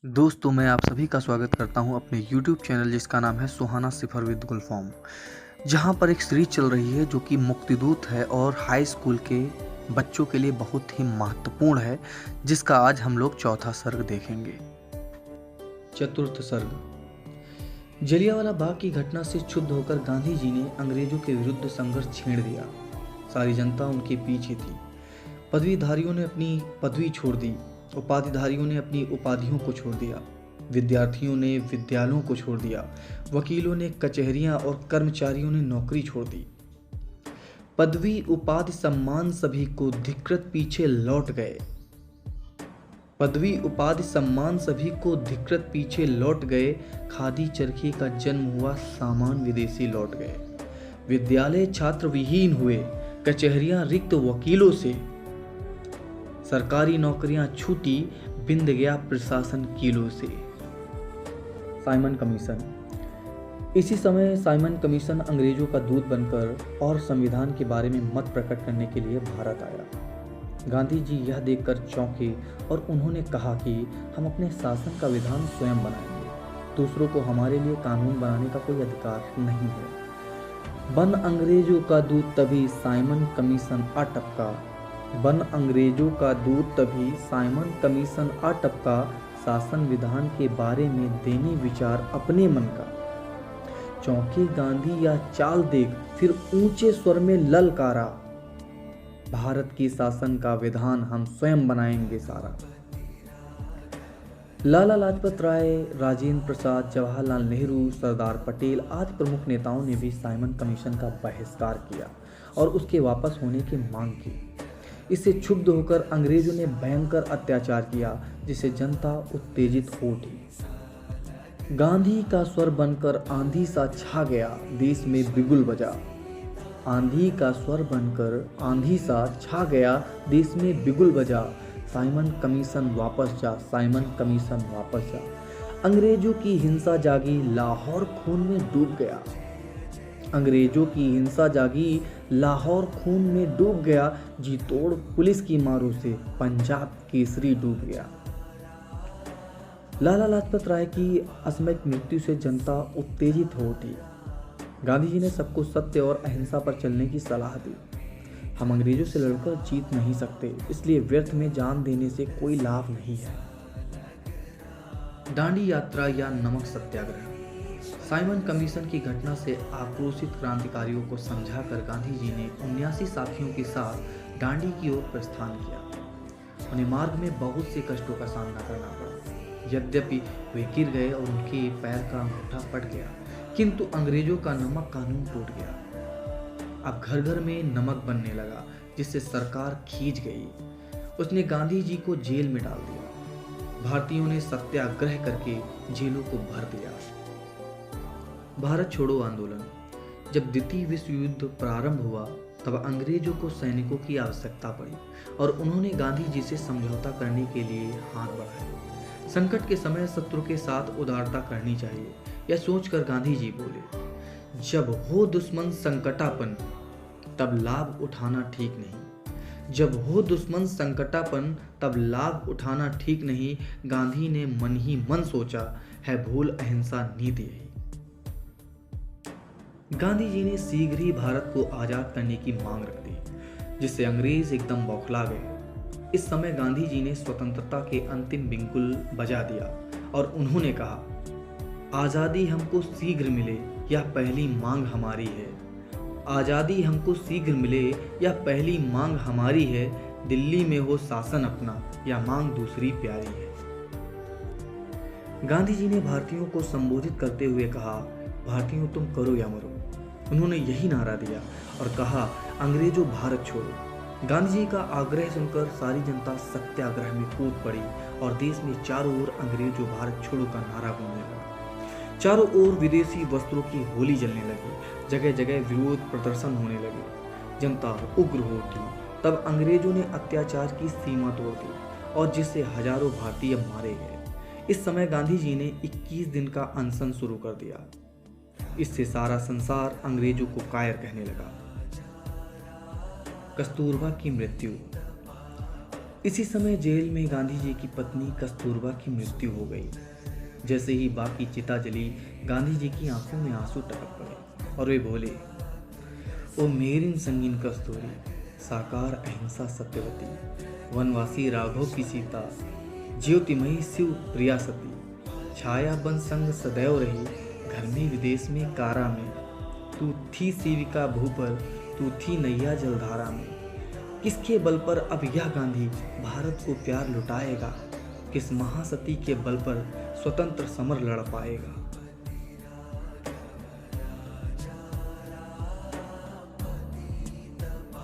दोस्तों मैं आप सभी का स्वागत करता हूं अपने YouTube चैनल जिसका नाम है सुहाना सिफर विद गुलफॉम। जहां पर एक सीरीज चल रही है जो कि मुक्तिदूत है और हाई स्कूल के बच्चों के लिए बहुत ही महत्वपूर्ण है, जिसका आज हम लोग चौथा सर्ग देखेंगे। चतुर्थ सर्ग। जलियांवाला बाग की घटना से क्षुब्ध होकर गांधी जी ने अंग्रेजों के विरुद्ध संघर्ष छेड़ दिया। सारी जनता उनके पीछे थी। पदवीधारियों ने अपनी पदवी छोड़ दी, उपाधिधारियों ने अपनी उपाधियों को छोड़ दिया, विद्यार्थियों ने विद्यालयों को छोड़ दिया, वकीलों ने कचहरियां और कर्मचारियों ने नौकरी छोड़ दी। पदवी उपाधि सम्मान सभी को धिक्कृत पीछे लौट गए। पदवी उपाधि सम्मान सभी को धिक्कृत पीछे लौट गए। खादी चरखी का जन्म हुआ, सामान विदेशी लौट गए। विद्यालय छात्र विहीन हुए, कचहरियां रिक्त वकीलों से, सरकारी नौकरियां छूटी, बिंद गया प्रशासन कीलों से। Simon commission. इसी समय साइमन कमीशन अंग्रेजों का दूत बनकर और संविधान के बारे में मत प्रकट करने के लिए भारत आया। गांधी जी यह देखकर चौंके और उन्होंने कहा कि हम अपने शासन का विधान स्वयं बनाएंगे, दूसरों को हमारे लिए कानून बनाने का कोई अधिकार नहीं है। बन अंग्रेजों का दूत तभी साइमन कमीशन आ टपका। बन अंग्रेजों का दूत तभी साइमन कमीशन आ टपका। शासन विधान के बारे में देने विचार अपने मन का। चौंके गांधी या चाल देख फिर ऊंचे स्वर में ललकारा, भारत की शासन का विधान हम स्वयं बनाएंगे सारा। लाला लाजपत राय, राजेंद्र प्रसाद, जवाहरलाल नेहरू, सरदार पटेल आदि प्रमुख नेताओं ने भी साइमन कमीशन का बहिष्कार किया और उसके वापस होने की मांग की। इससे क्षुब्ध होकर अंग्रेजों ने भयंकर अत्याचार किया, जिससे जनता उत्तेजित हो उठी। गांधी का स्वर बनकर आंधी सा छा गया, देश में बिगुल बजा। आंधी का स्वर बनकर आंधी सा छा गया, देश में बिगुल बजा। साइमन कमीशन वापस जा, साइमन कमीशन वापस जा। अंग्रेजों की हिंसा जागी, लाहौर खून में डूब गया। अंग्रेजों की हिंसा जागी, लाहौर खून में डूब गया। जी तोड़ पुलिस की मारों से पंजाब केसरी डूब गया। लाला लाजपत राय की असामयिक मृत्यु से जनता उत्तेजित हो उठी। गांधी जी ने सबको सत्य और अहिंसा पर चलने की सलाह दी। हम अंग्रेजों से लड़कर जीत नहीं सकते, इसलिए व्यर्थ में जान देने से कोई लाभ नहीं है। दांडी यात्रा या नमक सत्याग्रह। साइमन कमीशन की घटना से आक्रोशित क्रांतिकारियों को समझाकर गांधी जी ने 79 साथियों के साथ दांडी की ओर प्रस्थान किया। उन्हें मार्ग में बहुत से कष्टों का सामना करना पड़ा। यद्यपि वे गिर गए और उनके पैर का अंगूठा फट गया, किंतु अंग्रेजों का नमक कानून टूट गया। अब घर घर में नमक बनने लगा, जिससे सरकार खींच गई। उसने गांधी जी को जेल में डाल दिया। भारतीयों ने सत्याग्रह करके जेलों को भर दिया। भारत छोड़ो आंदोलन। जब द्वितीय विश्व युद्ध प्रारंभ हुआ तब अंग्रेजों को सैनिकों की आवश्यकता पड़ी और उन्होंने गांधी जी से समझौता करने के लिए हाथ बढ़ाया। संकट के समय शत्रु के साथ उदारता करनी चाहिए, यह सोचकर गांधी जी बोले, जब हो दुश्मन संकटापन तब लाभ उठाना ठीक नहीं। जब हो दुश्मन संकटापन तब लाभ उठाना ठीक नहीं। गांधी ने मन ही मन सोचा, है भूल अहिंसा नीति यही। गांधी जी ने शीघ्र ही भारत को आजाद करने की मांग रख दी, जिससे अंग्रेज एकदम बौखला गए। इस समय गांधी जी ने स्वतंत्रता के अंतिम बिंगुल बजा दिया और उन्होंने कहा, आजादी हमको शीघ्र मिले यह पहली मांग हमारी है। आजादी हमको शीघ्र मिले यह पहली मांग हमारी है। दिल्ली में हो शासन अपना, यह मांग दूसरी प्यारी है। गांधी जी ने भारतीयों को संबोधित करते हुए कहा, भारतीयों तुम करो या मरो। उन्होंने यही नारा दिया और कहा, अंग्रेजों भारत छोड़ो। गांधी जी का आग्रह सुनकर सारी जनता सत्याग्रह में कूद पड़ी और देश में चारों ओर अंग्रेजों भारत छोड़ो का नारा गूंजने लगा। चारों ओर विदेशी वस्त्रों की होली जलने लगी, जगह जगह विरोध प्रदर्शन होने लगे। जनता उग्र हो उठी। तब अंग्रेजों ने अत्याचार की सीमा तोड़ दी और जिससे हजारों भारतीय मारे गए। इस समय गांधी जी ने 21 दिन का अनशन शुरू कर दिया। इससे सारा संसार अंग्रेजों को कायर कहने लगा। कस्तूरबा की मृत्यु। इसी समय जेल में गांधी जी की पत्नी कस्तूरबा की मृत्यु हो गई। जैसे ही बाकी चिता जली, गांधी जी की आंखों में आंसू टपक पड़े और वे बोले, ओ मेरिन संगीन कस्तूरी, साकार अहिंसा सत्यवती, वनवासी राघव की सीता, ज्योतिमयी शिव प्रिया सती, छाया बन संग सदैव रही, घर में विदेश में कारा में, तू थी सेविका भू पर, तू थी नैया जलधारा में। किसके बल पर अब यह गांधी भारत को प्यार लुटाएगा, किस महासती के बल पर स्वतंत्र समर लड़ पाएगा।